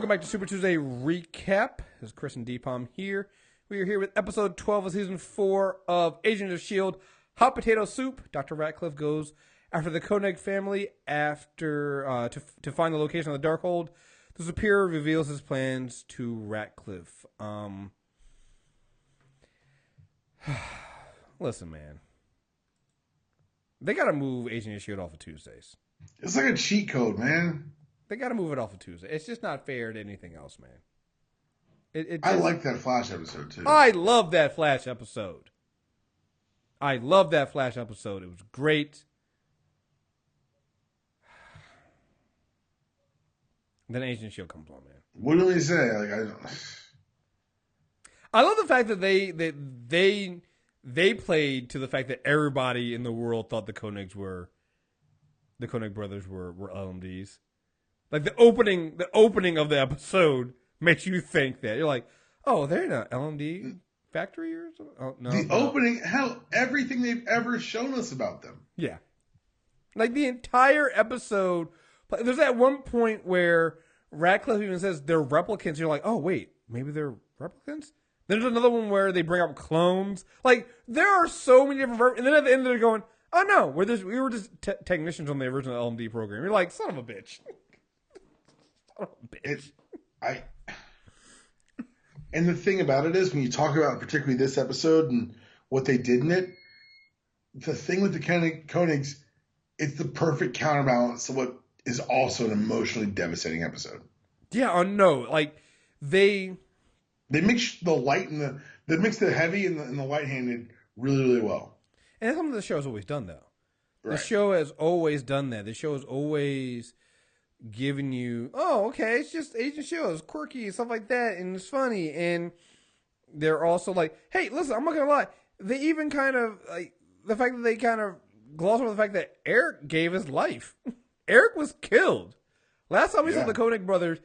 welcome back to Super Tuesday Recap. This is Chris and Deepom here. We are here with episode 12 of season 4 of Agents of S.H.I.E.L.D. Hot Potato Soup. Dr. Radcliffe goes after the Koenig family to find the location of the Darkhold. The Superior reveals his plans to Radcliffe. Listen, man. They got to move Agent of S.H.I.E.L.D. off of Tuesdays. It's like a cheat code, man. They got to move it off of Tuesday. It's just not fair to anything else, man. I like that Flash episode, too. I love that Flash episode. It was great. Then Agent S.H.I.E.L.D. comes on, man. What do they say? I love the fact that they played to the fact that everybody in the world thought the Koenig brothers were LMDs. Like the opening of the episode makes you think that. You're like, oh, they're in an LMD factory or something? Oh, no. Opening, hell, everything they've ever shown us about them. Yeah. Like the entire episode. There's that one point where Radcliffe even says they're replicants. You're like, oh, wait, maybe they're replicants? There's another one where they bring up clones. Like, there are so many different... And then at the end they're going, oh, no, we were just technicians on the original LMD program. You're like, son of a bitch. And the thing about it is, when you talk about particularly this episode and what they did in it, the thing with the Koenigs, it's the perfect counterbalance to what is also an emotionally devastating episode. Yeah, no, like they mix the light and they mix the heavy and the light-handed really, really well. And that's something the show has always done, though. Right. The show has always done that. The show has always giving you, oh, okay, it's just Agent S.H.I.E.L.D. It's quirky and stuff like that, and it's funny. And they're also like, hey, listen, I'm not gonna lie. They even kind of like the fact that they kind of gloss over the fact that Eric gave his life. Eric was killed. Last time we saw the Koenig brothers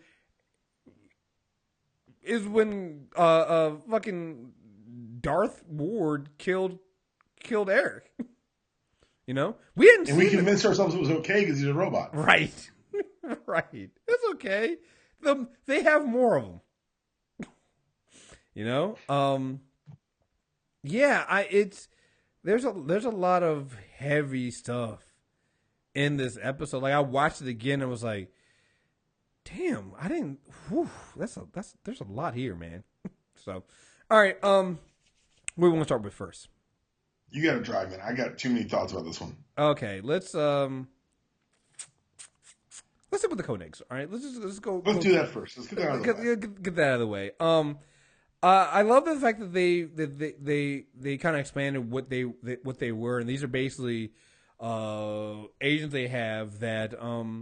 is when fucking Darth Ward killed Eric. You know, we didn't. And we convinced ourselves it was okay because he's a robot. Right. Right. It's okay. They have more of them. You know? Yeah, there's a lot of heavy stuff in this episode. Like I watched it again and was like, damn, there's a lot here, man. So, all right, what do we want to start with first? You got to drive, man. I got too many thoughts about this one. Okay, let's stick with the Koenigs. All right, let's go. Let's do that first. Let's get that out of the way. Get that out of the way. I love the fact that they kind of expanded what they were, and these are basically agents they have that are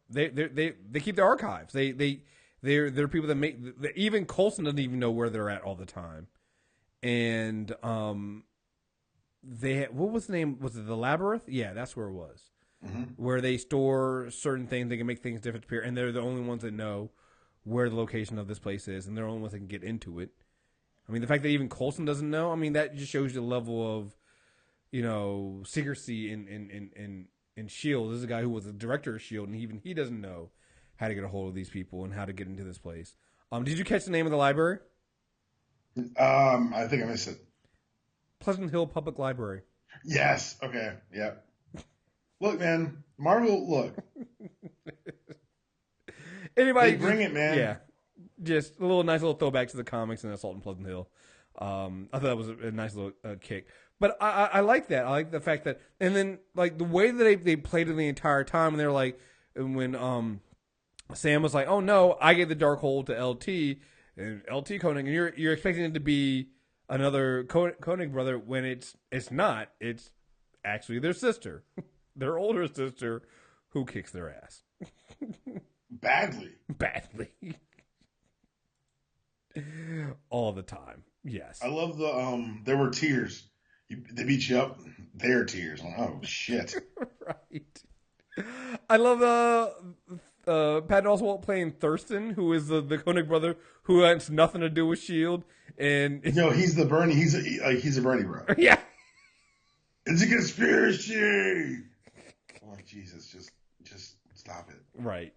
they keep their archives. They're people that make even Coulson doesn't even know where they're at all the time, and what was the name? Was it the Labyrinth? Yeah, that's where it was. Mm-hmm. Where they store certain things, they can make things disappear, and they're the only ones that know where the location of this place is, and they're the only ones that can get into it. I mean, the fact that even Coulson doesn't know, I mean, that just shows you the level of, you know, secrecy in S.H.I.E.L.D. This is a guy who was the director of S.H.I.E.L.D., and even he doesn't know how to get a hold of these people and how to get into this place. Did you catch the name of the library? I think I missed it. Pleasant Hill Public Library. Yes. Okay. Yep. Look, man. Marvel, look. Anybody bring it, man. Yeah. Just a nice little throwback to the comics and Assault on Pleasant Hill. I thought that was a nice little kick. But I like that. I like the fact that, and then like the way that they played it the entire time, and they're like, when Sam was like, "Oh no, I gave the Darkhold to LT and LT Koenig," and you're expecting it to be another Koenig brother when it's not. It's actually their sister, their older sister, who kicks their ass badly. All the time. Yes. I love there were tears. They beat you up. Their tears. Oh shit. Right. I love Patton Oswalt playing Thurston, who is the Koenig brother who has nothing to do with S.H.I.E.L.D. And he's the Bernie. He's a Bernie bro. Yeah. It's a conspiracy. Oh Jesus, just Stop it. Right.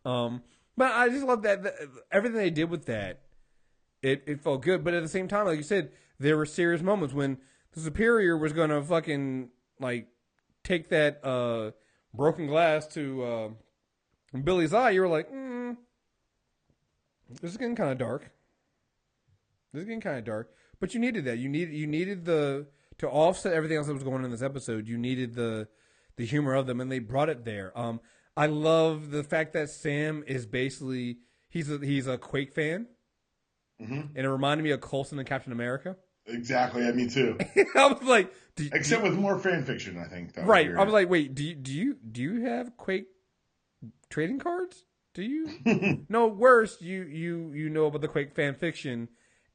But I just love that everything they did with that. It felt good, but at the same time, like you said, there were serious moments when the Superior was going to fucking like take that broken glass to Billy's eye. You were like, this is getting kind of dark. But you needed that. You needed to offset everything else that was going on in this episode. You needed the humor of them, and they brought it there. I love the fact that Sam is basically he's a Quake fan. Mm-hmm. And it reminded me of Coulson and Captain America. Exactly, yeah, me too. I was like, except with more fan fiction, I think. Right, I was like, wait, do you have Quake trading cards? Do you? No, worse, you know about the Quake fan fiction,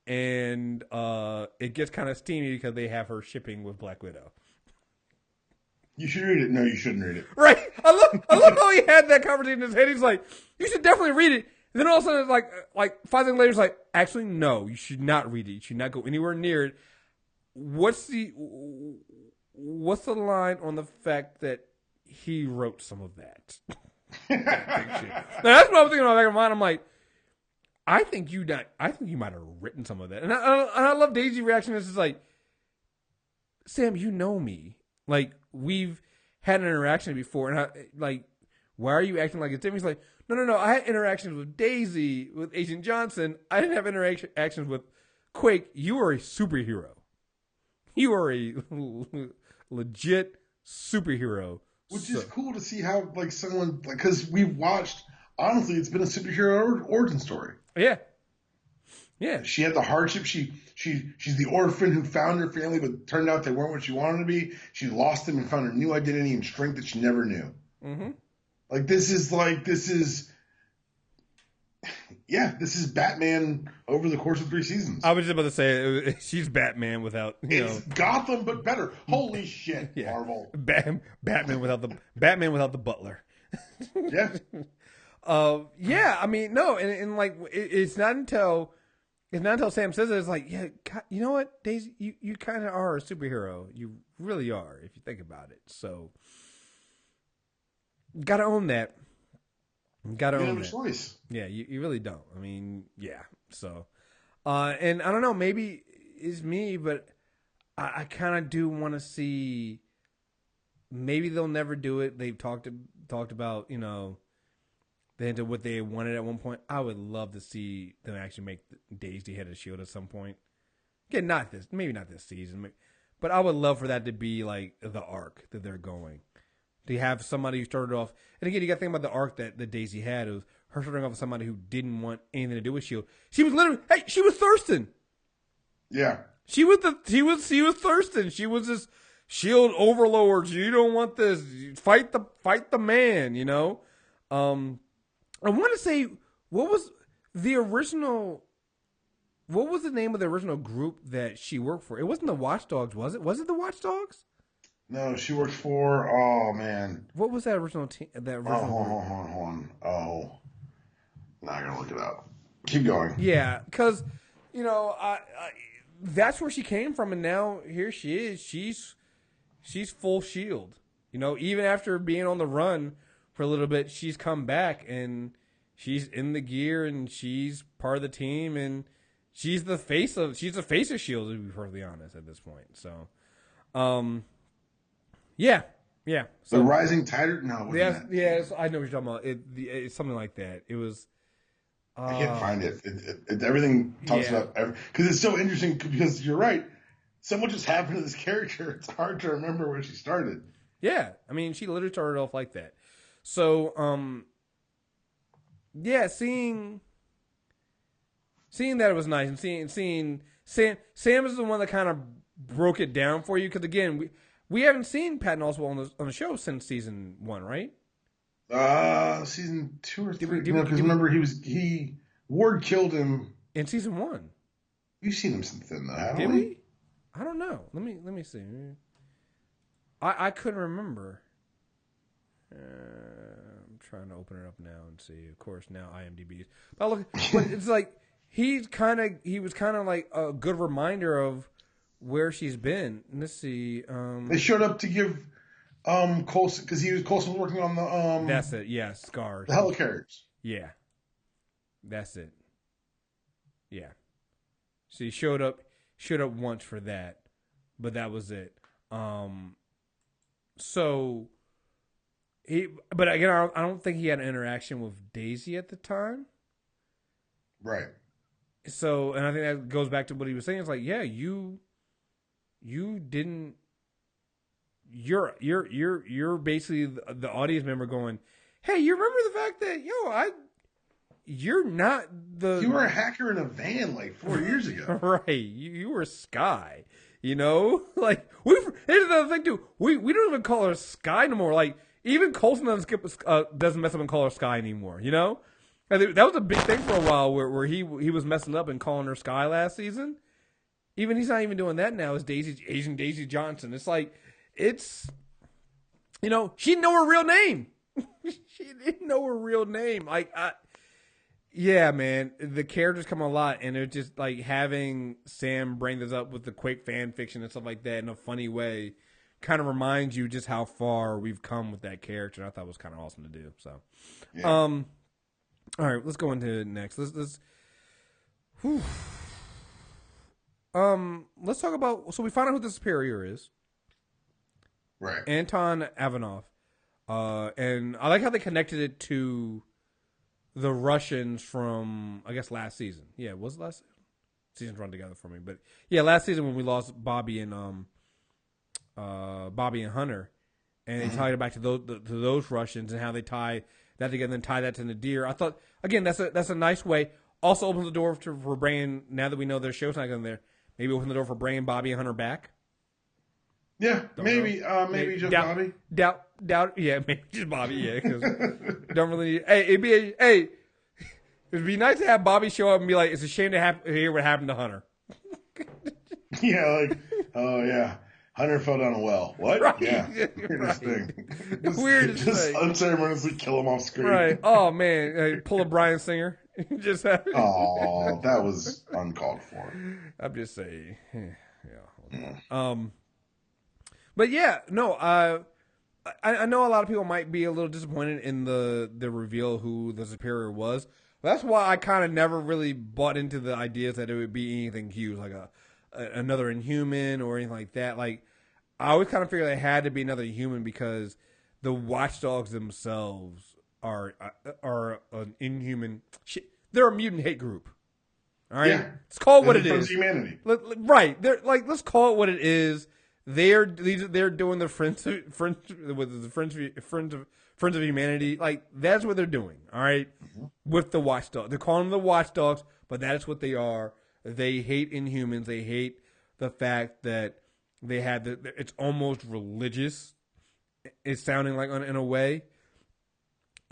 and it gets kind of steamy because they have her shipping with Black Widow. You should read it. No, you shouldn't read it. Right, I love how he had that conversation in his head. He's like, you should definitely read it. Then all of a sudden, like 5 seconds later, it's like, actually, no, you should not read it. You should not go anywhere near it. What's the line on the fact that he wrote some of that? Now, that's what I was thinking about back in my mind. I'm like, I think you might have written some of that. And I love Daisy's reaction. It's just like, Sam, you know me. Like, we've had an interaction before, and why are you acting like it's different? He's like, no. I had interactions with Daisy, with Agent Johnson. I didn't have interactions with Quake. You are a superhero. You are a legit superhero. Which is cool to see how, like, someone, like, because we've watched, honestly, it's been a superhero origin story. Yeah. She had the hardship. She's the orphan who found her family, but turned out they weren't what she wanted to be. She lost them and found her new identity and strength that she never knew. Mm-hmm. This is Batman over the course of 3 seasons. I was just about to say, she's Batman without, it's Gotham, but better. Holy shit, yeah. Marvel. Batman without the butler. Yeah. Yeah, I mean, no, and like, it's not until Sam says it, it's like, yeah, God, you know what, Daisy, you kind of are a superhero. You really are, if you think about it. So, gotta own that. Gotta own that. Choice. Yeah, you really don't. I mean, yeah. So, and I don't know, maybe it's me, but I kind of do want to see. Maybe they'll never do it. They've talked about, they into what they wanted at one point. I would love to see them actually make Daisy head of S.H.I.E.L.D. at some point. Again, maybe not this season, but I would love for that to be like the arc that they're going. To have somebody who started off, and again, you got to think about the arc that Daisy had. It was her starting off with somebody who didn't want anything to do with S.H.I.E.L.D. She was thirsting. Yeah. She was thirsting. She was this S.H.I.E.L.D. overlord. You don't want this. Fight the man, I want to say, what was the name of the original group that she worked for? It wasn't the Watchdogs, was it? Was it the Watchdogs? No, she worked for, oh, man. What was that original team? Hold on. Oh. Now I gotta look it up. Keep going. Yeah, because, that's where she came from, and now here she is. She's full S.H.I.E.L.D. Even after being on the run for a little bit, she's come back, and she's in the gear, and she's part of the team, and she's the face of S.H.I.E.L.D., to be perfectly honest, at this point. So, yeah. So, the Rising Tide? No, yeah. I know what you're talking about. It's something like that. It was. I can't find it. Everything talks about because it's so interesting. Because you're right, so much has happened to this character. It's hard to remember where she started. Yeah, I mean, she literally started off like that. So, yeah, seeing that it was nice, and seeing Sam is the one that kind of broke it down for you, because again, we haven't seen Patton Oswalt on the show since season 1, right? Season 2 or 3. Because remember, Ward killed him in season 1. You've seen him since then, though, haven't Did we? I don't know. Let me see. I couldn't remember. I'm trying to open it up now and see. Of course, now IMDb. But it's like he was kind of like a good reminder of where she's been. Let's see. They showed up to give Coulson, because Coulson was working on That's it. Yeah, Scars. the helicarriers. Yeah, that's it. Yeah. So he showed up once for that, but that was it. So but again, I don't think he had an interaction with Daisy at the time. Right. So, and I think that goes back to what he was saying. It's like, yeah, you didn't. You're basically the audience member going, hey, you remember the fact that you're not the. You were a hacker in a van like 4 years ago. Right. You were Sky. Like here's the other thing too. We don't even call her Sky no more. Like even Coulson doesn't mess up and call her Sky anymore. I think that was a big thing for a while where he was messing up and calling her Sky last season. Even he's not even doing that now. It's Agent Daisy Johnson. It's like she didn't know her real name. She didn't know her real name. Yeah, man, the characters come a lot, and it's just like having Sam bring this up with the Quake fan fiction and stuff like that in a funny way, kind of reminds you just how far we've come with that character. And I thought it was kind of awesome to do. So, yeah. All right, let's go into next. Let's talk about. So we found out who the superior is. Right. Anton Ivanov, and I like how they connected it to the Russians from, I guess, last season. Yeah, was it last season? Seasons run together for me, but yeah, last season when we lost Bobby and Hunter, and they tied it back to those Russians and how they tie that together and tie that to Nadir. I thought again that's a nice way. Also opens the door for bringing, now that we know their show's not going there, maybe open the door for bringing Bobby and Hunter back. Yeah, maybe just Bobby. Doubt. Yeah, maybe just Bobby. Yeah, because don't really. It'd be nice to have Bobby show up and be like, "It's a shame to hear what happened to Hunter." Yeah, oh yeah, Hunter fell down a well. What? Right. Yeah, weirdest thing. Weirdest just thing. Unceremoniously kill him off screen. Right. Oh man, pull a Bryan Singer. Just. Oh, that was uncalled for. I'm just saying. Yeah. But yeah, no, I know a lot of people might be a little disappointed in the reveal who the superior was. That's why I kind of never really bought into the ideas that it would be anything huge, like another Inhuman or anything like that. Like, I always kind of figured it had to be another human because the Watchdogs themselves are an Inhuman. They're a mutant hate group. All right, yeah. Let's call it what it is. Humanity. Right? They're like, let's call it what it is. They're doing the friends of humanity. Like, that's what they're doing. All right, with the Watchdogs. They're calling them the Watchdogs, but that's what they are. They hate Inhumans. They hate the fact that they had it's almost religious. It's sounding like in a way,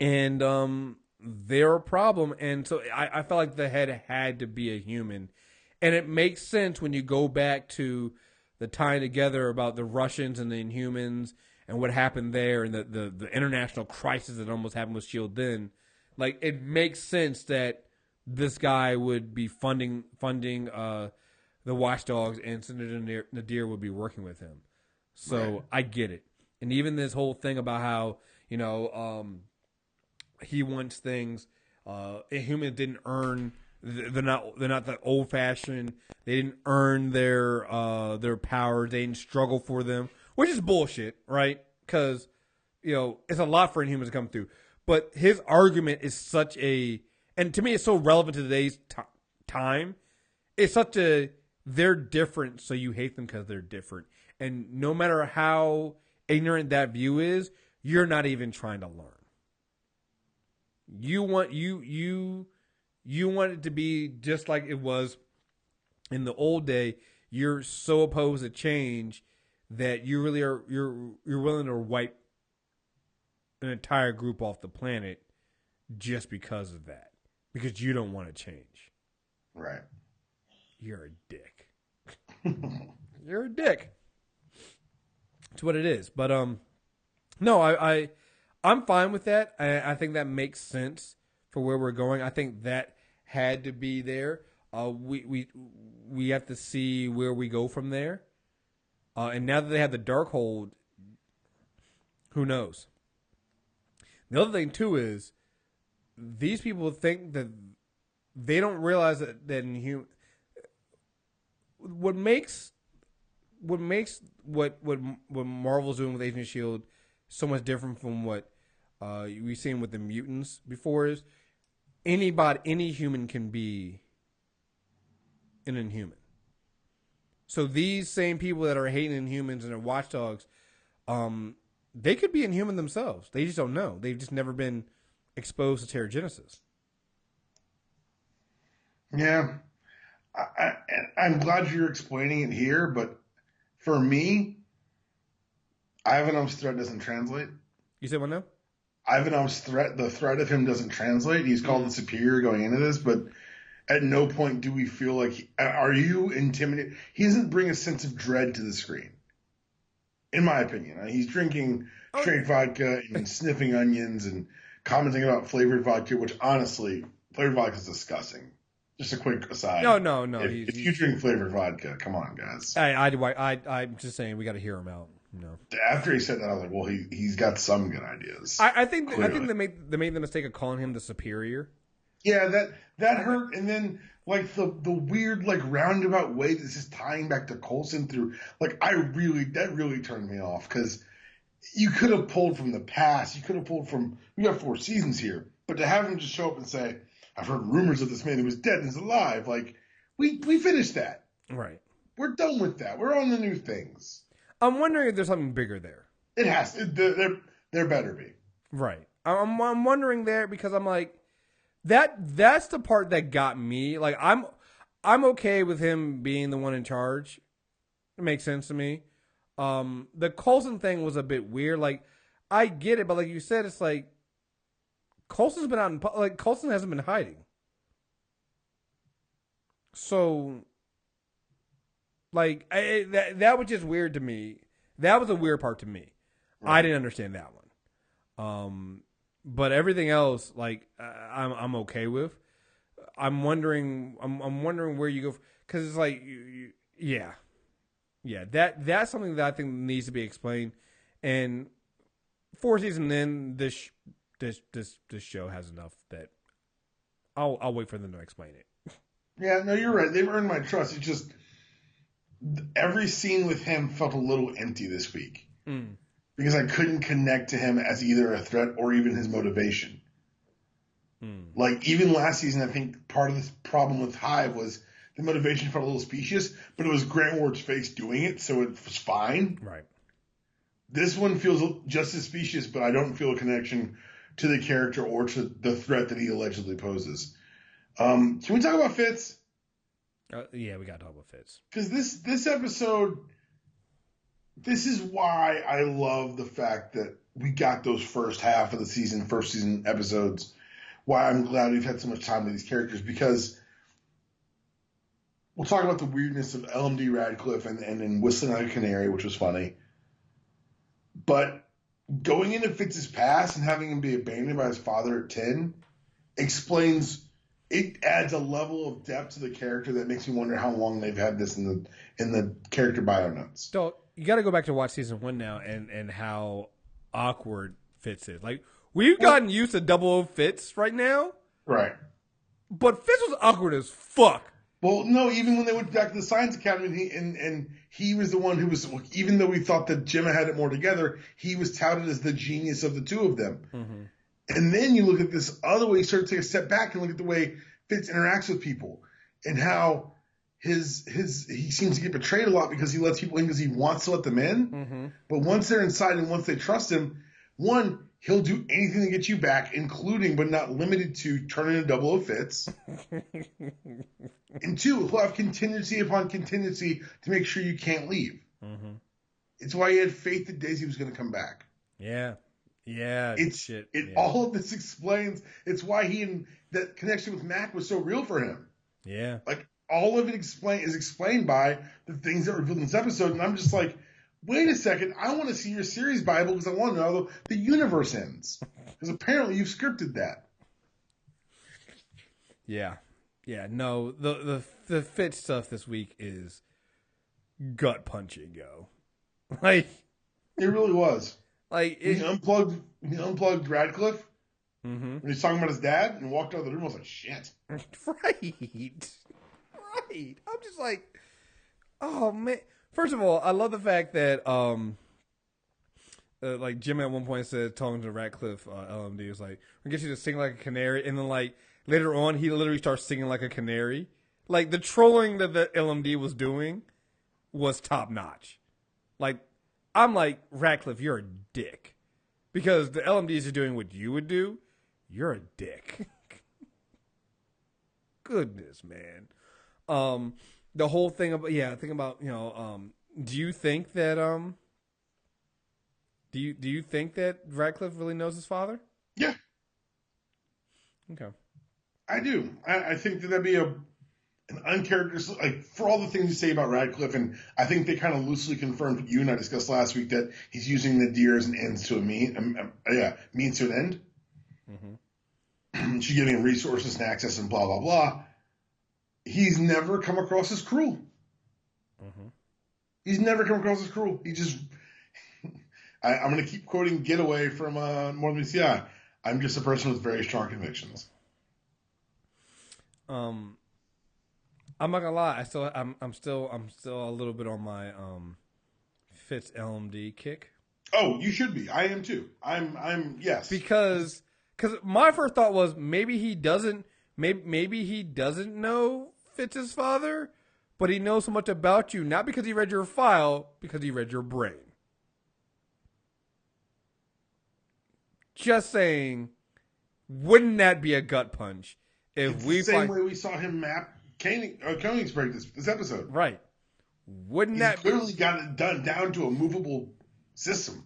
and they're a problem. And so I felt like the head had to be a human, and it makes sense when you go back to the tying together about the Russians and the Inhumans and what happened there and the international crisis that almost happened with S.H.I.E.L.D. then. Like, it makes sense that this guy would be funding the Watchdogs and Senator Nadir would be working with him. So right. I get it. And even this whole thing about how, he wants things, Inhumans didn't earn. They're not that old fashioned. They didn't earn their powers. They didn't struggle for them, which is bullshit, right? Because it's a lot for Inhumans to come through. But his argument is and to me, it's so relevant to today's time. It's they're different, so you hate them because they're different. And no matter how ignorant that view is, you're not even trying to learn. You want it to be just like it was in the old day. You're so opposed to change that you really are. You're willing to wipe an entire group off the planet just because of that, because you don't want to change. Right. You're a dick. You're a dick. That's what it is. But no, I'm fine with that. I think that makes sense for where we're going. I think that had to be there. We have to see where we go from there. And now that they have the Darkhold, Who knows? The other thing too is these people think that they don't realize that in what makes what Marvel's doing with Agent of Shield so much different from what we've seen with the mutants before is any human can be an Inhuman. So these same people that are hating Inhumans and are watchdogs, they could be Inhuman themselves. They just don't know. They've just never been exposed to Terrigenesis. Yeah. I'm glad you're explaining it here, but for me, Ivanov's threat doesn't translate. You said what now? Ivanov's threat, the threat of him doesn't translate. He's called the superior going into this, but at no point do we feel like, are you intimidated? He doesn't bring a sense of dread to the screen, in my opinion. He's drinking straight vodka and sniffing onions and commenting about flavored vodka, which honestly, flavored vodka is disgusting. Just a quick aside. No. If you drink flavored vodka, come on, guys. I'm just saying we got to hear him out. No. After he said that, I was like, well, he's got some good ideas. I think they made the mistake of calling him the superior. Yeah, that hurt, and then like the weird like roundabout way this is tying back to Coulson through like that really turned me off because you could have pulled from the past, you could have pulled from we got 4 seasons here, but to have him just show up and say, I've heard rumors of this man who was dead and is alive, like we finished that. Right. We're done with that. We're on the new things. I'm wondering if there's something bigger there. It has. There better be. Right. I'm wondering there because I'm like, that's the part that got me. Like I'm okay with him being the one in charge. It makes sense to me. The Coulson thing was a bit weird. Like I get it, but like you said, it's like Coulson's been out in like Coulson hasn't been hiding. So like that was just weird to me. That was a weird part to me. Right. I didn't understand that one. But everything else, like I'm okay with. I'm wondering where you go because it's like, yeah. That's something that I think needs to be explained. And 4 seasons in, this show has enough that I'll wait for them to explain it. Yeah, no, you're right. They've earned my trust. It's just every scene with him felt a little empty this week because I couldn't connect to him as either a threat or even his motivation. Like even last season, I think part of the problem with Hive was the motivation felt a little specious, but it was Grant Ward's face doing it, so it was fine. Right. This one feels just as specious, but I don't feel a connection to the character or to the threat that he allegedly poses. Can we talk about Fitz? Yeah, we got to talk about Fitz. Because this episode, this is why I love the fact that we got those first season episodes. Why I'm glad we've had so much time with these characters, because we'll talk about the weirdness of LMD Radcliffe and then whistling like a canary, which was funny. But going into Fitz's past and having him be abandoned by his father at 10 it adds a level of depth to the character that makes me wonder how long they've had this in the character bio notes. So you got to go back to watch season 1 now and how awkward Fitz is. Like we've gotten used to double Fitz right now, right? But Fitz was awkward as fuck. Well, no, even when they went back to the Science Academy, and he was the one who was, even though we thought that Gemma had it more together, he was touted as the genius of the two of them. Mm-hmm. And then you look at this other way, you start to take a step back and look at the way Fitz interacts with people and how he seems to get betrayed a lot because he lets people in because he wants to let them in. Mm-hmm. But once they're inside and once they trust him, one, he'll do anything to get you back, including but not limited to turning a double of Fitz. And two, he'll have contingency upon contingency to make sure you can't leave. Mm-hmm. It's why he had faith that Daisy was going to come back. Yeah. All of this explains. It's why that connection with Mac was so real for him. Yeah. Like all of it is explained by the things that were revealed in this episode, and I'm just like, wait a second, I want to see your series Bible because I want to know how the universe ends. Because apparently you've scripted that. Yeah. Yeah, no, the Fitz stuff this week is gut punching, yo. Like it really was. Like He unplugged Radcliffe mm-hmm. when he's talking about his dad and walked out of the room. I was like, shit. Right. Right. I'm just like, oh man. First of all, I love the fact that like Jim at one point said, talking to Radcliffe LMD, was like, "We get you to sing like a canary," and then like later on, he literally starts singing like a canary. Like the trolling that the LMD was doing was top notch. Like I'm like, Radcliffe, you're a dick, because the LMDs are doing what you would do. You're a dick. Goodness, man. The whole thing about do you think that do you think that Radcliffe really knows his father? Yeah, Okay. I do. I think that that'd be an uncharacteristic, like, for all the things you say about Radcliffe, and I think they kind of loosely confirmed what you and I discussed last week, that he's using the deer as an ends to a means to an end. Mm-hmm. She's giving him resources and access and blah, blah, blah. He's never come across as cruel. Mm-hmm. He's never come across as cruel. He just, I'm going to keep quoting Getaway from More Than BCI. I'm just a person with very strong convictions. I'm not gonna lie. I'm still a little bit on my Fitz LMD kick. Oh, you should be. I am too. I'm yes. Because my first thought was maybe he doesn't know Fitz's father, but he knows so much about you, not because he read your file, because he read your brain. Just saying, wouldn't that be a gut punch if it's we the same way we saw him map Koenig's break this episode? Right. He's clearly got it done down to a movable system.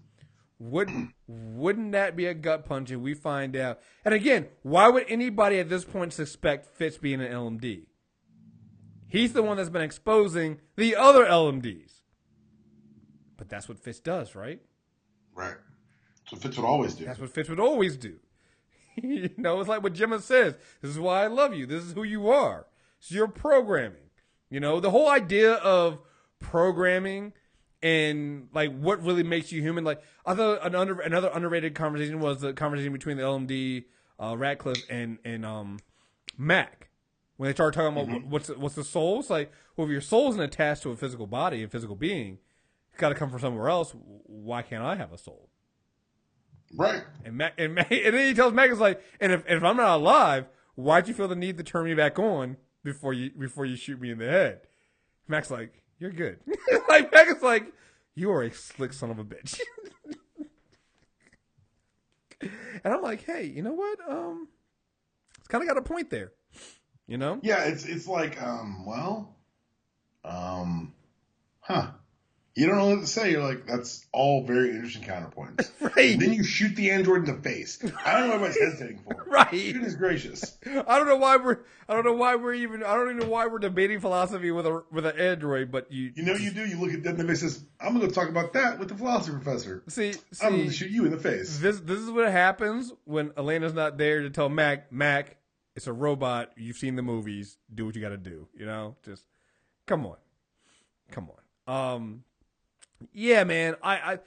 Wouldn't that be a gut punch if we find out? And again, why would anybody at this point suspect Fitz being an LMD? He's the one that's been exposing the other LMDs. But that's what Fitz does, right? Right. That's what Fitz would always do. That's what Fitz would always do. You know, it's like what Gemma says. This is why I love you. This is who you are. It's your programming. You know, the whole idea of programming and like what really makes you human. Like I thought another underrated conversation was the conversation between the LMD, Radcliffe and Mac. When they started talking about what's the soul. It's like, well, if your soul isn't attached to a physical body, a physical being, it's got to come from somewhere else. Why can't I have a soul? Right. And then he tells Mac, it's like, and if I'm not alive, why'd you feel the need to turn me back on before you shoot me in the head? Mac's like, you're good. Like Mac is like, you are a slick son of a bitch. And I'm like, hey, you know what? It's kind of got a point there. You know? Yeah, it's like, You don't know what to say. You're like, that's all very interesting counterpoints. Right. And then you shoot the android in the face. I don't know what everybody's hesitating for. Right. Goodness gracious. I don't know why we're debating philosophy with an android, but you do. You look at them and they says, I'm going to talk about that with the philosophy professor. See, I'm going to shoot you in the face. This is what happens when Elena's not there to tell Mac, it's a robot. You've seen the movies. Do what you got to do. You know, just come on. Yeah, man. I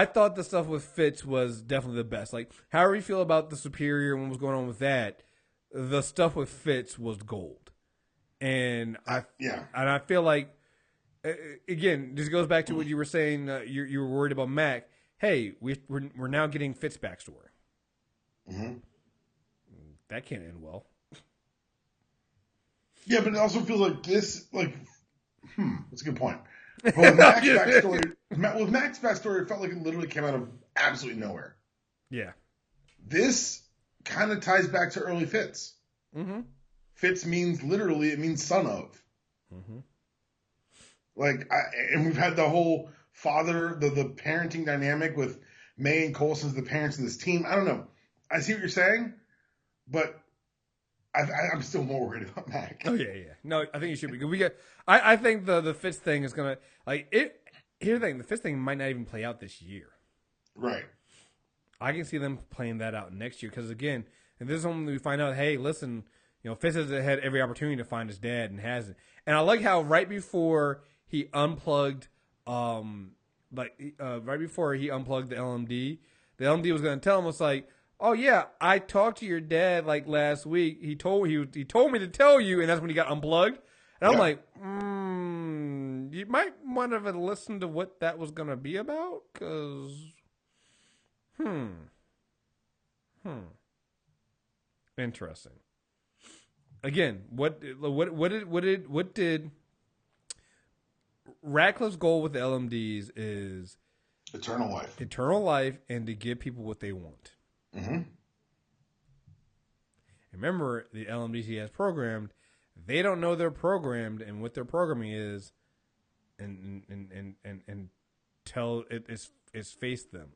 thought the stuff with Fitz was definitely the best. Like, however you feel about the Superior and what was going on with that, the stuff with Fitz was gold. And I feel like, again, this goes back to what you were saying. You were worried about Mac. Hey, we're now getting Fitz backstory. Mm-hmm. That can't end well. Yeah, but it also feels like this, that's a good point. But with Mac's backstory, it felt like it literally came out of absolutely nowhere. Yeah. This kind of ties back to early Fitz. Mm-hmm. Fitz means son of. Mm-hmm. And we've had the whole father, the parenting dynamic with May and Coulson as the parents of this team. I don't know. I see what you're saying, but I'm still more worried about Mac. Oh yeah. No, I think you should be. I think the Fitz thing is gonna Here's the thing: the Fitz thing might not even play out this year. Right. I can see them playing that out next year because again, if this is when we find out, hey, listen, Fitz has had every opportunity to find his dad and hasn't. And I like how right before he unplugged right before he unplugged the LMD, the LMD was going to tell him, it's like, oh yeah, I talked to your dad like last week. He told me to tell you, and that's when he got unplugged. And I'm like, you might want to listen to what that was going to be about, because, interesting. Again, what did Radcliffe's goal with the LMDs is eternal life, and to give people what they want. Mm-hmm. Remember, the LMDs he has programmed, they don't know they're programmed and what their programming is, and tell it is face them.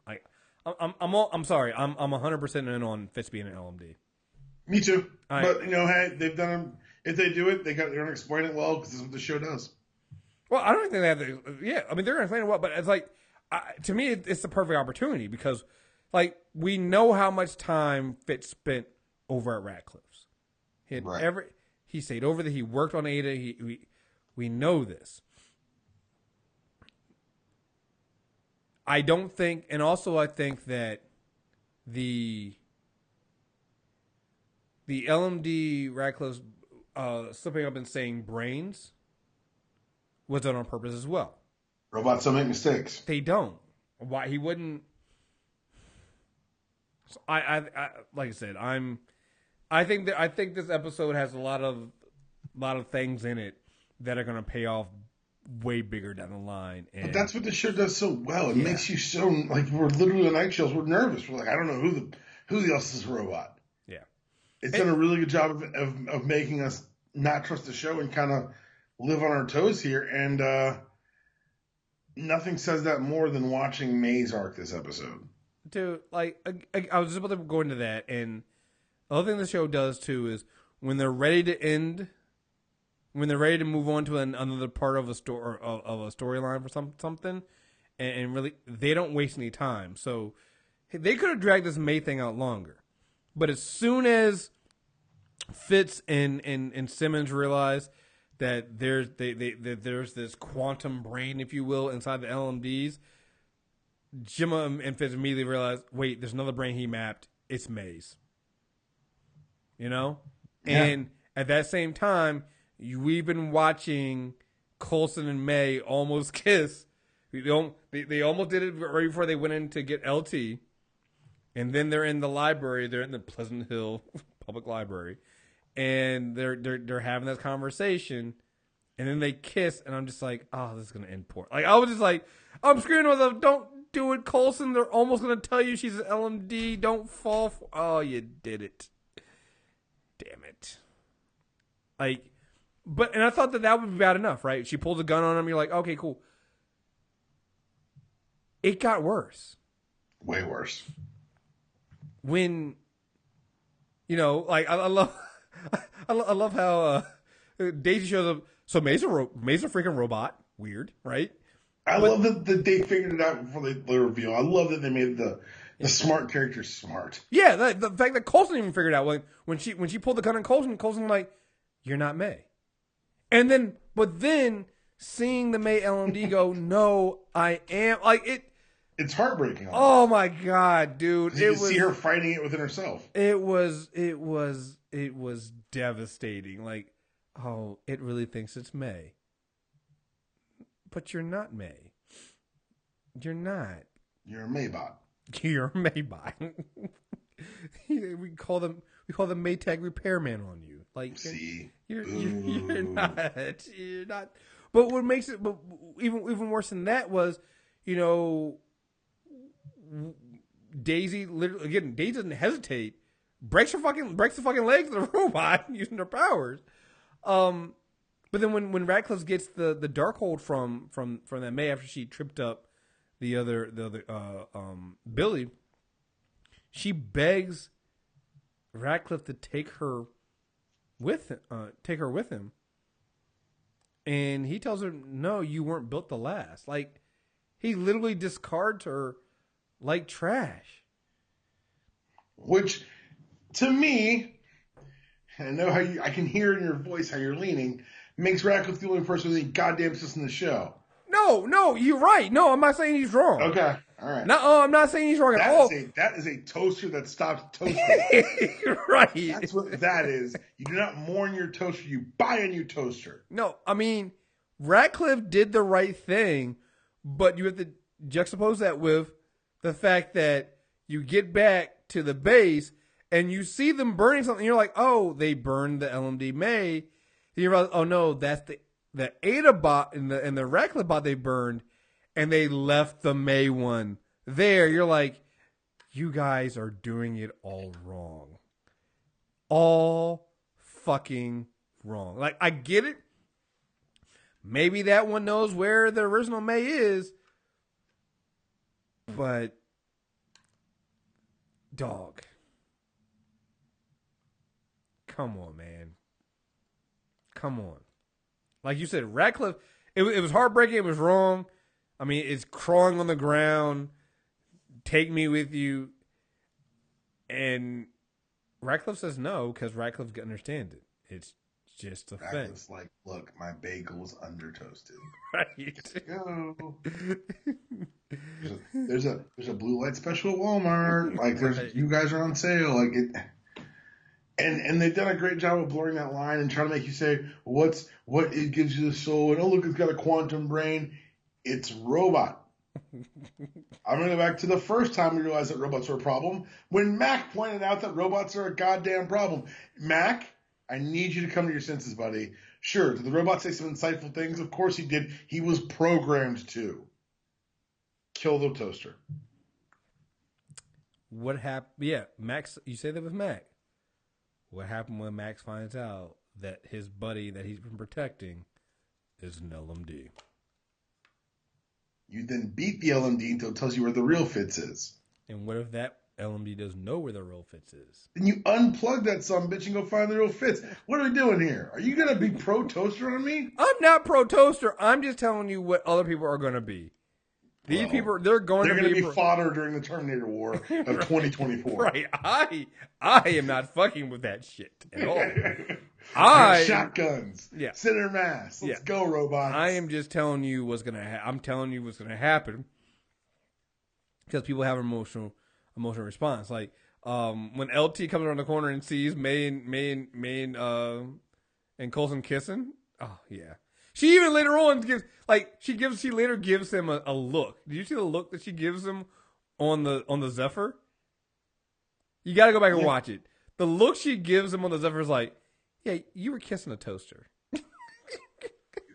I'm sorry, I'm 100% in on Fitz being an LMD. Me too. But hey, they've done. If they do it, they're gonna explain it well because this is what the show does. Well, I don't think they have to. Yeah, I mean they're gonna explain it well, but it's like to me, it's the perfect opportunity because like we know how much time Fitz spent over at Radcliffe's. He stayed over there. He worked on Ada. We know this. I don't think, and also I think that the LMD Radcliffe's slipping up and saying brains was done on purpose as well. Robots don't make mistakes. They don't. Why he wouldn't? So I like I said, I think this episode has a lot of things in it that are going to pay off way bigger down the line. And but that's what the show does so well. It makes you so like we're literally on eggshells. We're nervous. We're like, I don't know who else is a robot. Yeah, it's done a really good job of making us not trust the show and kind of live on our toes here. And nothing says that more than watching May's arc this episode. Dude, like I was just about to go into that, and the other thing the show does too is when they're ready to end, when they're ready to move on to another part of a story of a storyline for something, and really they don't waste any time. So they could have dragged this May thing out longer, but as soon as Fitz and Simmons realize that there's this quantum brain, if you will, inside the LMDs, Gemma and Fitz immediately realize, wait, there's another brain he mapped. It's May's. You know? Yeah. And at that same time, we've been watching Coulson and May almost kiss. They almost did it right before they went in to get LT. And then they're in the library. They're in the Pleasant Hill Public Library. And they're having this conversation. And then they kiss. And I'm just like, oh, this is going to end poor. Like, I was just like, I'm screaming with them. Don't do it, Coulson. They're almost going to tell you she's an LMD. Don't fall for... Oh, you did it. Damn it. Like, and I thought that would be bad enough, right? She pulls a gun on him. You're like, okay, cool. It got worse. Way worse. When, like, I love how Daisy shows up. So May's a freaking robot. Weird, right? I love that they figured it out before the reveal. I love that they made the smart character smart. Yeah, the fact that Coulson even figured out when she pulled the gun on Coulson like, you're not May. And then, but then seeing the May LMD go, no, I am, like it. It's heartbreaking. Oh my God, dude! You see her fighting it within herself. It was devastating. Like, oh, it really thinks it's May. But you're not May. You're not. You're a Maybot. You're a Maybot. we call them Maytag repairman on you. Like, see, you're not. You're not. But what makes it? But even worse than that was, Daisy doesn't hesitate. Breaks the fucking legs of the robot using her powers. But then when Radcliffe gets the Darkhold from that May after she tripped up the other Billy, she begs Radcliffe to take her with him, and he tells her, "No, you weren't built to last." Like, he literally discards her like trash. Which, to me, I know how I can hear in your voice how you're leaning. Makes Radcliffe the only person with any goddamn sense in the show. No, No, you're right. No, I'm not saying he's wrong. Okay, all right. No, I'm not saying he's wrong at all. That is a toaster that stops toasting. Right. That's what that is. You do not mourn your toaster. You buy a new toaster. No, I mean, Radcliffe did the right thing, but you have to juxtapose that with the fact that you get back to the base and you see them burning something. You're like, oh, they burned the LMD May. And you realize, oh no, that's the Ada bot and the Radcliffe bot they burned, and they left the May one there. You're like, you guys are doing it all wrong. All fucking wrong. Like, I get it. Maybe that one knows where the original May is, but dog. Come on, man. Come on. Like you said, Radcliffe, it was heartbreaking. It was wrong. I mean, it's crawling on the ground. Take me with you. And Radcliffe says no because Radcliffe understands it. It's just a thing. Radcliffe's like, look, my bagel's under toasted. Right. Go. There's a blue light special at Walmart. Like, you guys are on sale. Like it. And they've done a great job of blurring that line and trying to make you say what it gives you the soul, and oh look, it's got a quantum brain. It's robot. I'm gonna go back to the first time we realized that robots were a problem when Mac pointed out that robots are a goddamn problem. Mac, I need you to come to your senses, buddy. Sure, did the robot say some insightful things? Of course he did. He was programmed to kill the toaster. What happened? Yeah, Max. You say that with Mac. What happened when Max finds out that his buddy that he's been protecting is an LMD? You then beat the LMD until it tells you where the real Fitz is. And what if that LMD doesn't know where the real Fitz is? Then you unplug that sumbitch and go find the real Fitz. What are we doing here? Are you going to be pro-toaster on me? I'm not pro-toaster. I'm just telling you what other people are going to be. These people, they're going to be fodder during the Terminator War of 2024. Right. I am not fucking with that shit at all. Shotguns. Yeah. Center mass. Let's go, robots. I am just telling you what's going to I'm telling you what's going to happen. Because people have emotional response. Like, when LT comes around the corner and sees May and Coulson kissing. Oh, yeah. She even later on she later gives him a look. Did you see the look that she gives him on the Zephyr? You got to go back and watch it. The look she gives him on the Zephyr is like, yeah, you were kissing a toaster. You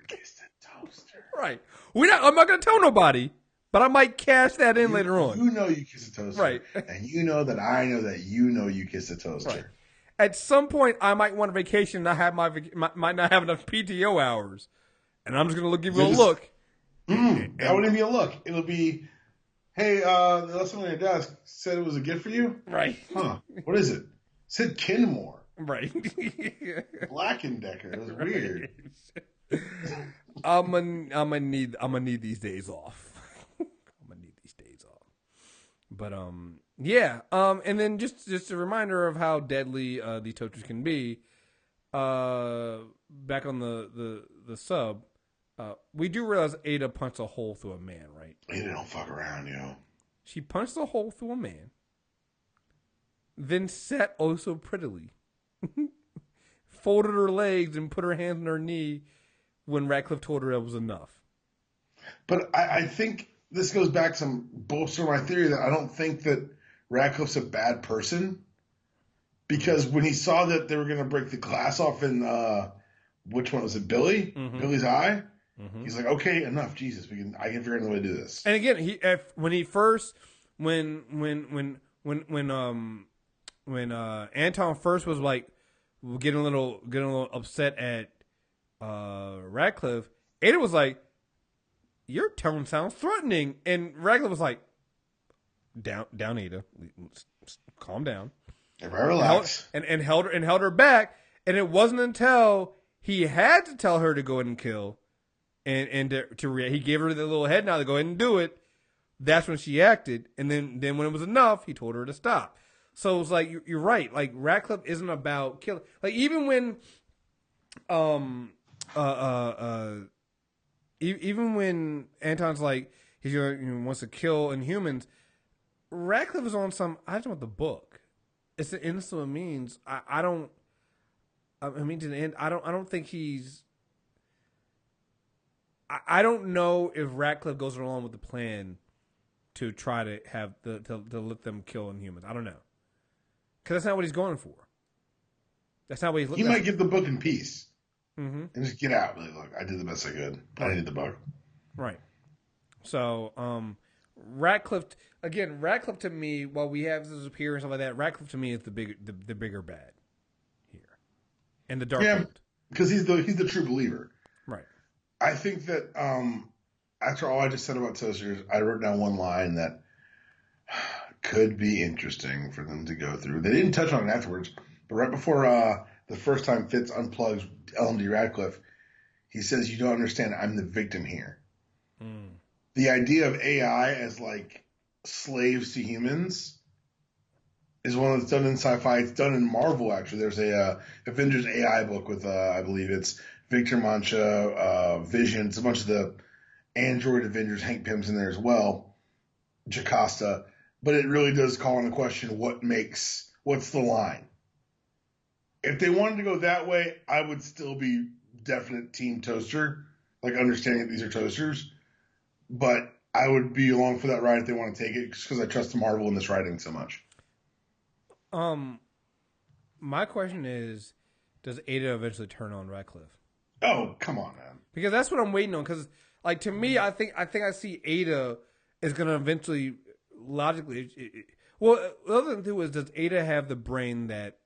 kissed a toaster. Right. I'm not going to tell nobody, but I might cash that in later on. You know you kissed a toaster. Right. And you know that I know that you know you kissed a toaster. Right. At some point, I might want a vacation and might not have enough PTO hours. And I'm just going to give you a look. That wouldn't be a look. It'll be, hey, the last one on your desk said it was a gift for you? Right. Huh. What is it? It said Kenmore. Right. Black and Decker. It was weird. I'm gonna need these days off. But yeah. And then just a reminder of how deadly these toasters can be. Back on the sub. We do realize Ada punched a hole through a man, right? Ada don't fuck around, yo. She punched a hole through a man, then sat oh so prettily, folded her legs and put her hands on her knee when Radcliffe told her that was enough. But I think this goes back to bolster my theory that I don't think that Radcliffe's a bad person, because when he saw that they were going to break the glass off in which one was it, Billy? Mm-hmm. Billy's eye. Mm-hmm. He's like, okay, enough, Jesus. I can figure out a way to do this. And again, when Anton first was like getting a little upset at Radcliffe, Ada was like, your tone sounds threatening, and Radcliffe was like, down, Ada, calm down, everybody relax, and held her back. And it wasn't until he had to tell her to go ahead and kill. And to react, he gave her the little head nod to go ahead and do it. That's when she acted, and then when it was enough, he told her to stop. So it was like you're right. Like Radcliffe isn't about killing. Like even when even when Anton's like he wants to kill Inhumans, Radcliffe is on some. I don't know what the book. It's the instrument means. I don't. I mean to the end. I don't think he's. I don't know if Radcliffe goes along with the plan to try to have to let them kill Inhumans. I don't know, because that's not what he's going for. That's not what he's. He might give the book in peace and just get out. Like, look, I did the best I could. I need the book. Right. So, Radcliffe to me, while we have his appearance and stuff like that, Radcliffe to me is the bigger bad here, and the dark. Yeah, because he's the true believer. Right. I think that after all I just said about toasters, I wrote down one line that could be interesting for them to go through. They didn't touch on it afterwards, but right before the first time Fitz unplugs LMD Radcliffe, he says, "You don't understand. I'm the victim here." The idea of AI as like slaves to humans is one that's done in sci-fi. It's done in Marvel, actually. There's a Avengers AI book with I believe it's Victor Mancha, Vision. It's a bunch of the Android Avengers. Hank Pym's in there as well, Jocasta. But it really does call into question what's the line. If they wanted to go that way, I would still be definite team toaster, like understanding that these are toasters. But I would be along for that ride if they want to take it, just because I trust Marvel in this writing so much. My question is, does Ada eventually turn on Radcliffe? Oh, come on, man. Because that's what I'm waiting on. Because, like, to me, I think I see Ada is going to eventually, logically... well, the other thing, too, is does Ada have the brain that...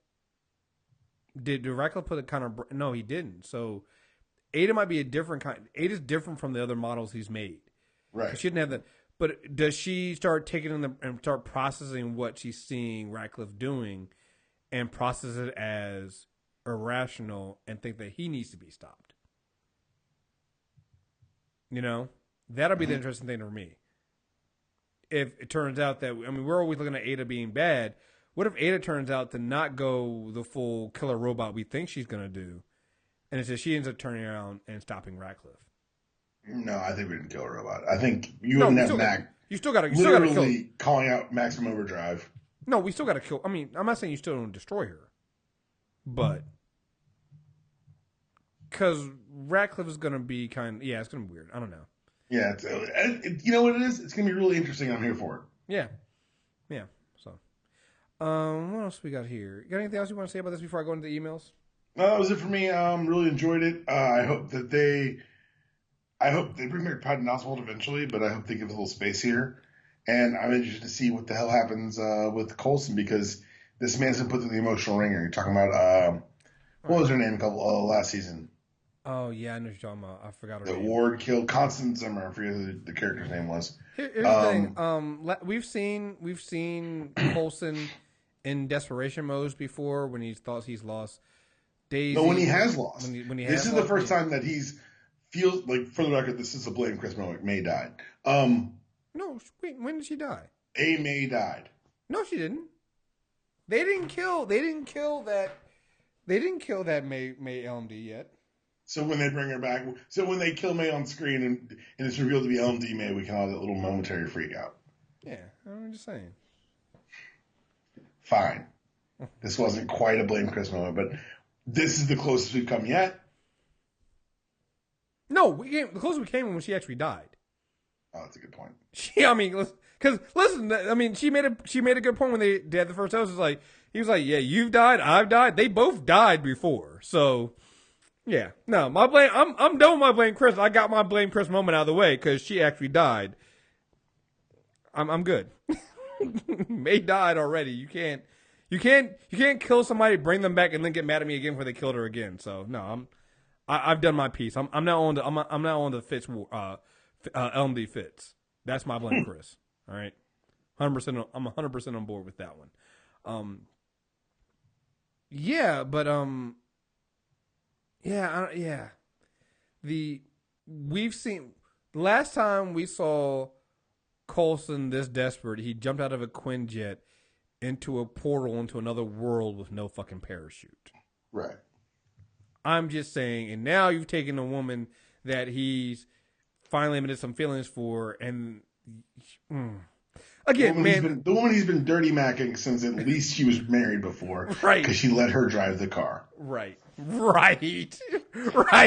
Did Radcliffe put a kind of... No, he didn't. So, Ada might be a different kind... Ada's different from the other models he's made. Right. She didn't have that. But does she start taking in and start processing what she's seeing Radcliffe doing and process it as irrational and think that he needs to be stopped? You know? That'll be the interesting thing for me. If it turns out that, I mean, we're always looking at Ada being bad. What if Ada turns out to not go the full killer robot we think she's going to do, and it's just she ends up turning around and stopping Radcliffe? No, I think we didn't kill a robot. I think you wouldn't have Mac. You still got to literally calling out Maximum Overdrive. No, we still got to kill. I mean, I'm not saying you still don't destroy her, but because Radcliffe is going to be it's going to be weird. I don't know. Yeah, you know what it is? It's going to be really interesting. I'm here for it. Yeah. So, what else we got here? You got anything else you want to say about this before I go into the emails? No, that was it for me. Really enjoyed it. I hope they bring back Patton Oswalt eventually, but I hope they give a little space here. And I'm interested to see what the hell happens with Coulson, because this man's been put through the emotional ringer. You're talking about what was her name last season? Oh yeah, I know what you're talking about. I forgot her name. Ward killed Constance Zimmer. I forget who the character's name was. Here's the thing. We've seen Coulson in desperation modes before when he thought he's lost Daisy. No, when he has lost. This is the first time that he's feels like, for the record, this is a blame Chris moment. May died. No, wait, when did she die? May died. No, she didn't. They didn't kill that May LMD yet. So when they bring her back, when they kill May on screen and it's revealed to be LMD May, we can have that little momentary freak out. Yeah, I'm just saying. Fine. This wasn't quite a blame Chris moment, but this is the closest we've come yet. No, the closest we came when she actually died. Oh, that's a good point. She made a good point when they had the first episode. He was like, yeah, you've died, I've died. They both died before, so yeah. No, my blame. I'm done with my blame Chris. I got my blame Chris moment out of the way because she actually died. I'm good. May died already. You can't kill somebody, bring them back, and then get mad at me again before they killed her again. So no, I've done my piece. I'm now on the Fitz LMD Fitz. That's my blame, Chris. All right, 100%. I'm 100% on board with that one. Yeah, but yeah. We've seen last time we saw Coulson this desperate, he jumped out of a Quinjet into a portal into another world with no fucking parachute. Right. I'm just saying, and now you've taken a woman that he's finally admitted some feelings for, and again, man, the woman he's been dirty macking since at least she was married before, right? Because she let her drive the car, right. I'm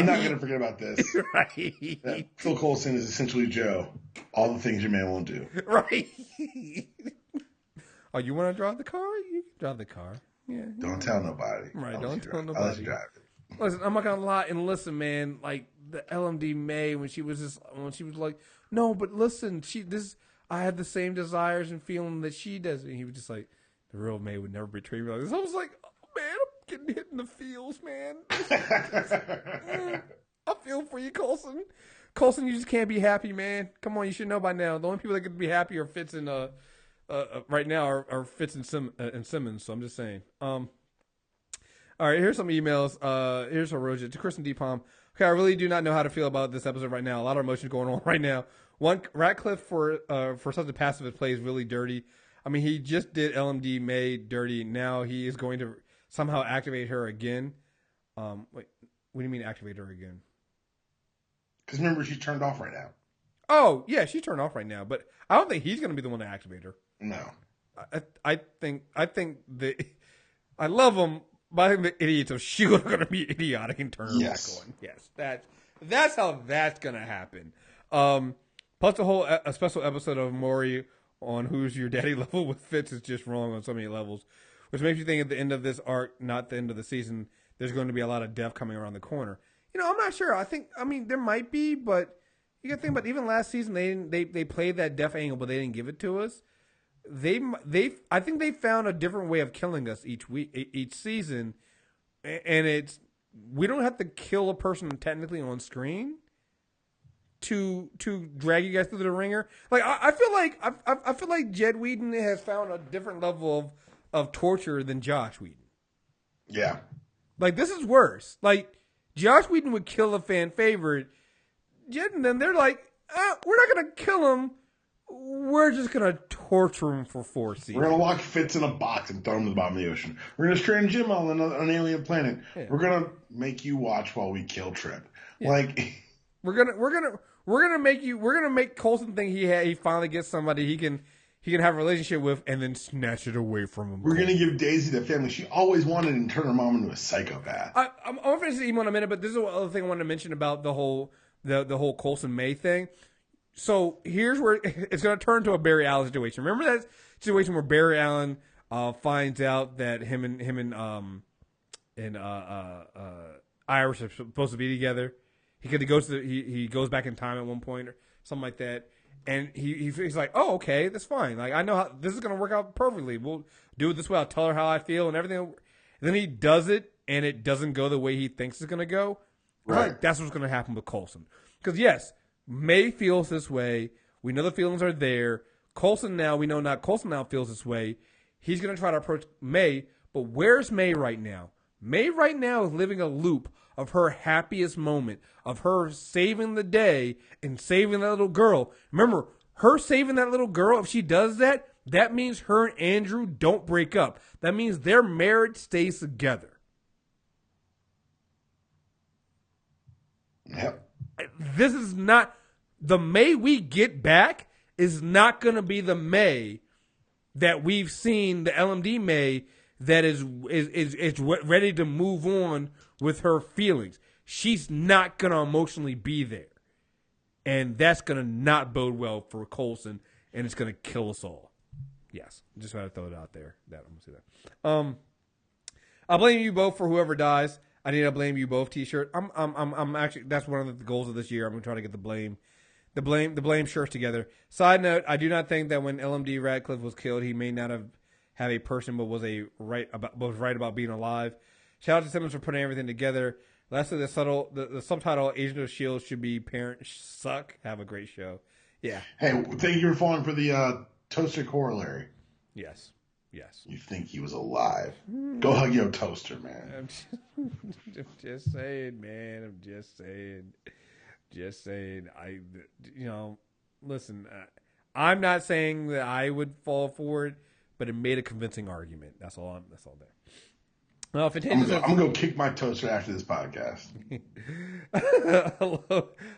not gonna forget about this. Right. That Phil Coulson is essentially Joe. All the things your man won't do. Right. Oh, you want to drive the car? You can drive the car. Yeah. Don't tell nobody. Right. Don't tell nobody. I'll let you drive it. Listen, I'm not gonna lie and listen, man. Like the LMD May when she was like, no, but listen, I had the same desires and feeling that she does, and he was just like, the real May would never betray me like this. I was like, oh, man, I'm getting hit in the feels, man. I feel for you, Coulson. Coulson, you just can't be happy, man. Come on, you should know by now. The only people that can be happy are Fitz and right now are Fitz and Simmons. So I'm just saying. All right, here's some emails. Here's a Roja to Kristen D. Palm. Okay, I really do not know how to feel about this episode right now. A lot of emotions going on right now. One, Radcliffe for such a passive play is really dirty. I mean, he just did LMD May dirty. Now he is going to somehow activate her again. Wait, what do you mean activate her again? Because remember, she's turned off right now. Oh, yeah, she's turned off right now. But I don't think he's going to be the one to activate her. No. I think I love him. But I think the idiots of S.H.I.E.L.D. are going to be idiotic and turn back on. Yes, that's how that's going to happen. Plus, a special episode of Maury on Who's Your Daddy level with Fitz is just wrong on so many levels, which makes you think at the end of this arc, not the end of the season, there's going to be a lot of death coming around the corner. I'm not sure. I mean, there might be, but you got to think about even last season they played that death angle, but they didn't give it to us. I think they found a different way of killing us each season, and we don't have to kill a person technically on screen to drag you guys through the ringer. Like I feel like Jed Whedon has found a different level of torture than Josh Whedon. Yeah, like this is worse. Like Josh Whedon would kill a fan favorite. Jed and then they're like, we're not gonna kill him. We're just going to torture him for 4 seasons. We're going to lock Fitz in a box and throw him to the bottom of the ocean. We're going to strand Jim on an alien planet. Yeah. We're going to make you watch while we kill Trip. Yeah. Like we're gonna make Coulson think he finally gets somebody he can have a relationship with and then snatch it away from him. We're going to give Daisy the family she always wanted and turn her mom into a psychopath. I'm going to finish the email in a minute, but this is the other thing I wanted to mention about the whole Coulson May thing. So here's where it's going to turn to a Barry Allen situation. Remember that situation where Barry Allen finds out that him and Iris are supposed to be together. He goes back in time at one point or something like that, and he's like, oh, okay, that's fine. Like I know how this is going to work out perfectly. We'll do it this way. I'll tell her how I feel and everything. And then he does it, and it doesn't go the way he thinks it's going to go. Right. Like, that's what's going to happen with Coulson. Because yes. May feels this way. We know the feelings are there. Coulson now, we know not Coulson now feels this way. He's going to try to approach May, but where's May right now? May right now is living a loop of her happiest moment, of her saving the day and saving that little girl. Remember, her saving that little girl, if she does that, that means her and Andrew don't break up. That means their marriage stays together. Yep. This is not the May we get back is not going to be the May that we've seen, the LMD May that is ready to move on with her feelings. She's not going to emotionally be there. And that's going to not bode well for Coulson, and it's going to kill us all. Yes, just want to throw it out there. I'm going to say that. I blame you both for whoever dies. I need a blame you both T-shirt. I'm actually that's one of the goals of this year. I'm going to try to get the blame shirts together. Side note: I do not think that when LMD Radcliffe was killed, he may not have a person, but was right about being alive. Shout out to Simmons for putting everything together. Lastly, the subtitle Agent of S.H.I.E.L.D. should be Parents Suck. Have a great show. Yeah. Hey, thank you for falling for the toaster corollary. Yes. You think he was alive? Go hug your toaster, man. I'm just saying, man. I'm just saying. Listen. I'm not saying that I would fall for it, but it made a convincing argument. That's all there. Well, I'm gonna go kick my toaster after this podcast.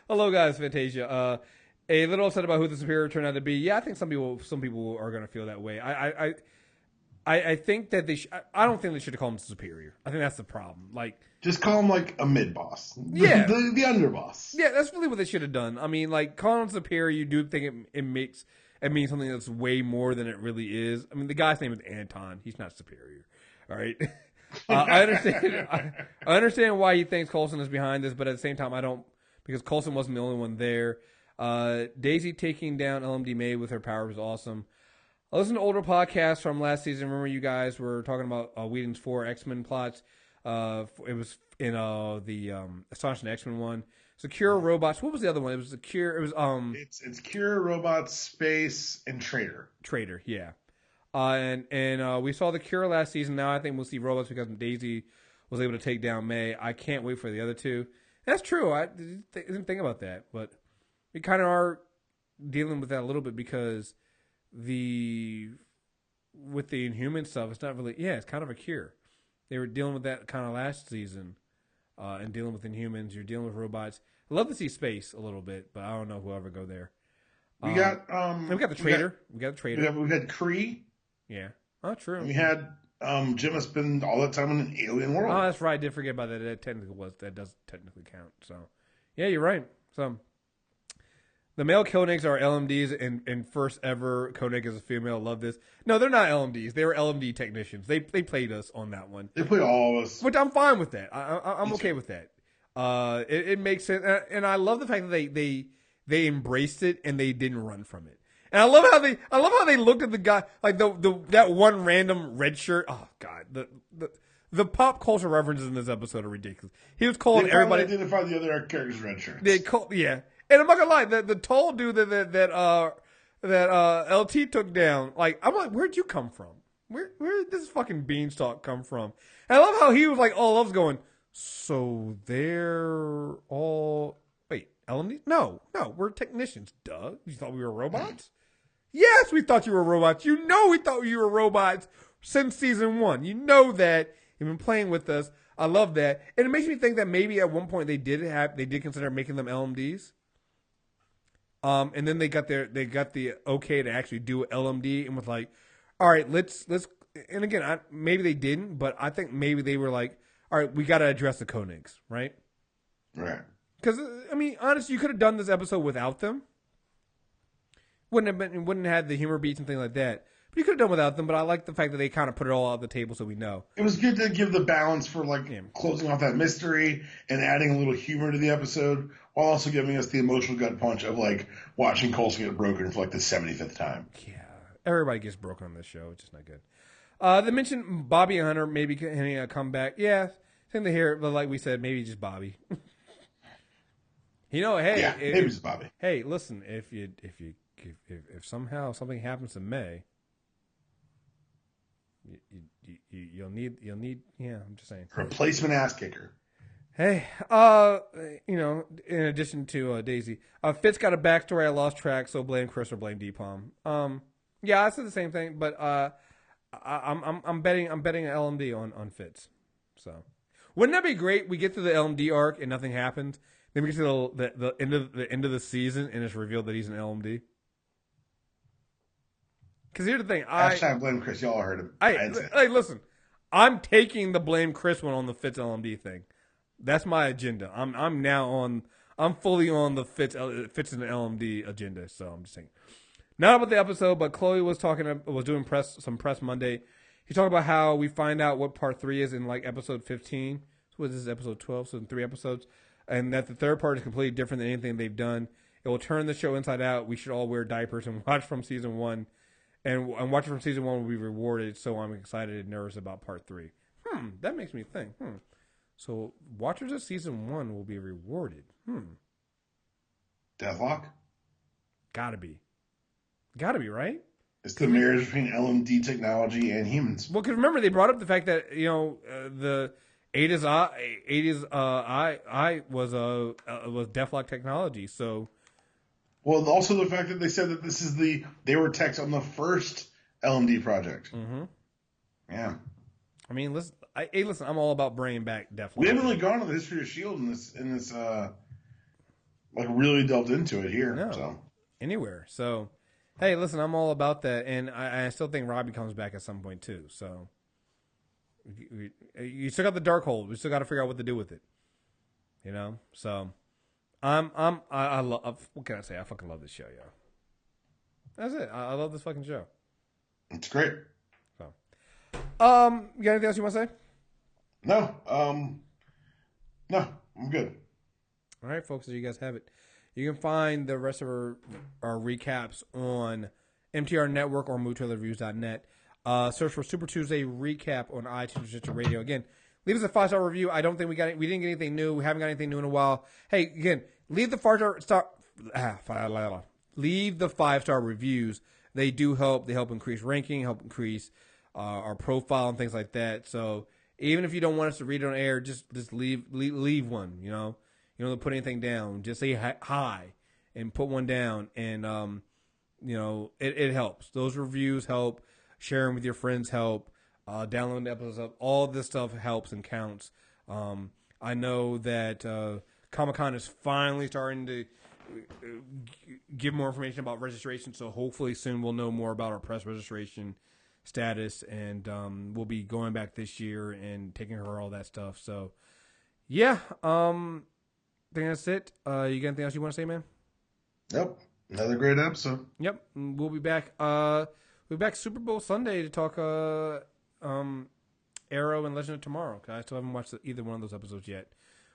Hello, guys. Fantasia. A little upset about who the superior turned out to be. Yeah, I think some people are going to feel that way. I think that I don't think they should have called him superior. I think that's the problem. Like, just call him like a mid boss. Yeah, the underboss. Yeah, that's really what they should have done. I mean, like, calling him superior, you do think it means something that's way more than it really is. I mean, the guy's name is Anton. He's not superior. All right. I understand. I understand why he thinks Coulson is behind this, but at the same time, I don't, because Coulson wasn't the only one there. Daisy taking down LMD May with her power was awesome. I listened to older podcasts from last season. Remember, you guys were talking about Whedon's 4 X-Men plots. It was in the Astonishing X-Men one. Secure Robots. What was the other one? It was Secure. It was It's Cure, Robots, Space, and Traitor. Traitor, yeah. And we saw the Cure last season. Now I think we'll see Robots because Daisy was able to take down May. I can't wait for the other two. That's true. I didn't think about that, but we kind of are dealing with that a little bit because with the Inhuman stuff, it's not really. Yeah, it's kind of a Cure. They were dealing with that kind of last season, and dealing with Inhumans. You're dealing with robots. I love to see Space a little bit, but I don't know whoever go there. We got the Traitor. We got the Traitor. We had Kree. Yeah. Oh, true. We had Jim has spent all that time in an alien world. Oh, that's right. I did forget about that. That does technically count. So, yeah, you're right. So, the male Koenigs are LMDs, and first ever Koenig is a female. Love this. No, they're not LMDs. They were LMD technicians. They played us on that one. They played all of us. Which I'm fine with that. I'm okay with that. It makes sense, and I love the fact that they embraced it and they didn't run from it. And I love how they looked at the guy, like that one random red shirt. Oh God, the pop culture references in this episode are ridiculous. He was calling everybody. They identified the other characters' red shirts. Yeah, and I'm not gonna lie, the tall dude that LT took down. Like, I'm like, where'd you come from? Where did this fucking beanstalk come from? And I love how he was like, all loves going. So they're all LMD? No, we're technicians. Duh, you thought we were robots? Yes, we thought you were robots. You know we thought you were robots since season 1. You know that. You've been playing with us. I love that. And it makes me think that maybe at one point they did consider making them LMDs. And then they got the okay to actually do LMD and was like, all right, let's and again, maybe they didn't, but I think maybe they were like, all right, we got to address the Koenigs, right? Right. Because, I mean, honestly, you could have done this episode without them. Wouldn't have had the humor beats and things like that. But you could have done without them, but I like the fact that they kind of put it all on the table so we know. It was good to give the balance for, closing off that mystery and adding a little humor to the episode, while also giving us the emotional gut punch of, watching Coulson get broken for, the 75th time. Yeah. Everybody gets broken on this show. It's just not good. They mentioned Bobby and Hunter maybe getting a comeback. Yeah. Same thing here, but like we said, maybe just Bobby. Hey, maybe it's Bobby. Hey, listen, if somehow something happens to May, you'll need. Yeah, I'm just saying. Replacement ass kicker. Hey, in addition to Daisy, Fitz got a backstory. I lost track, so blame Chris or blame D-Palm. Yeah, I said the same thing, but I'm betting an LMD on Fitz. So, wouldn't that be great? We get to the LMD arc and nothing happens. Then we get to the end of the season and it's revealed that he's an LMD. Because here's the thing, hashtag blame Chris. Y'all heard him. Hey, listen, I'm taking the blame Chris one on the Fitz LMD thing. That's my agenda. I'm fully on the Fitz and the LMD agenda. So I'm just saying. Not about the episode, but Chloe was doing some press Monday. He talked about how we find out what part 3 is in episode 15. So what is this, episode 12? So in 3 episodes. And that the third part is completely different than anything they've done. It will turn the show inside out. We should all wear diapers and watch from season 1. And watching from season 1 will be rewarded. So I'm excited and nervous about part 3. That makes me think. So watchers of season 1 will be rewarded. Deathlock? Gotta be, right? It's the marriage between LMD technology and humans. Well, because remember, they brought up the fact that, the Ada's eye was Deathlock technology. So, well, also the fact that they said that they were techs on the first LMD project. Mm-hmm. Yeah. I mean, Hey, listen, I'm all about bringing back definitely. We haven't really gone to the history of Shield in this like really delved into it here. No, so anywhere. So, hey, listen, I'm all about that, and I still think Robbie comes back at some point too. So, you still got the Darkhold. We still got to figure out what to do with it. You know, so I love. What can I say? I fucking love this show, yo. That's it. I love this fucking show. It's great. So, you got anything else you want to say? No, no, I'm good. All right, folks, there you guys have it. You can find the rest of our recaps on MTR Network or MovieTrailerReviews.net. Search for Super Tuesday Recap on iTunes or Stitcher Radio. Again, leave us a 5-star review. I don't think we didn't get anything new. We haven't got anything new in a while. Hey, again, leave the 5-star reviews. They do help. They help increase ranking, help increase our profile and things like that. So even if you don't want us to read it on air, just leave one. You know, you don't put anything down. Just say hi and put one down, and you know it helps. Those reviews help. Sharing with your friends help. Downloading the episodes up. All this stuff helps and counts. I know that Comic-Con is finally starting to give more information about registration, so hopefully soon we'll know more about our press registration status, and we'll be going back this year and taking care of all that stuff. So, yeah, I think that's it. You got anything else you want to say, man? Nope. Another great episode. Yep. We'll be back. We'll be back Super Bowl Sunday to talk Arrow and Legend of Tomorrow. I still haven't watched either one of those episodes yet.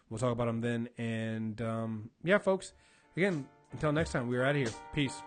We'll talk about them then. And, yeah, folks, again, until next time, we're out of here. Peace.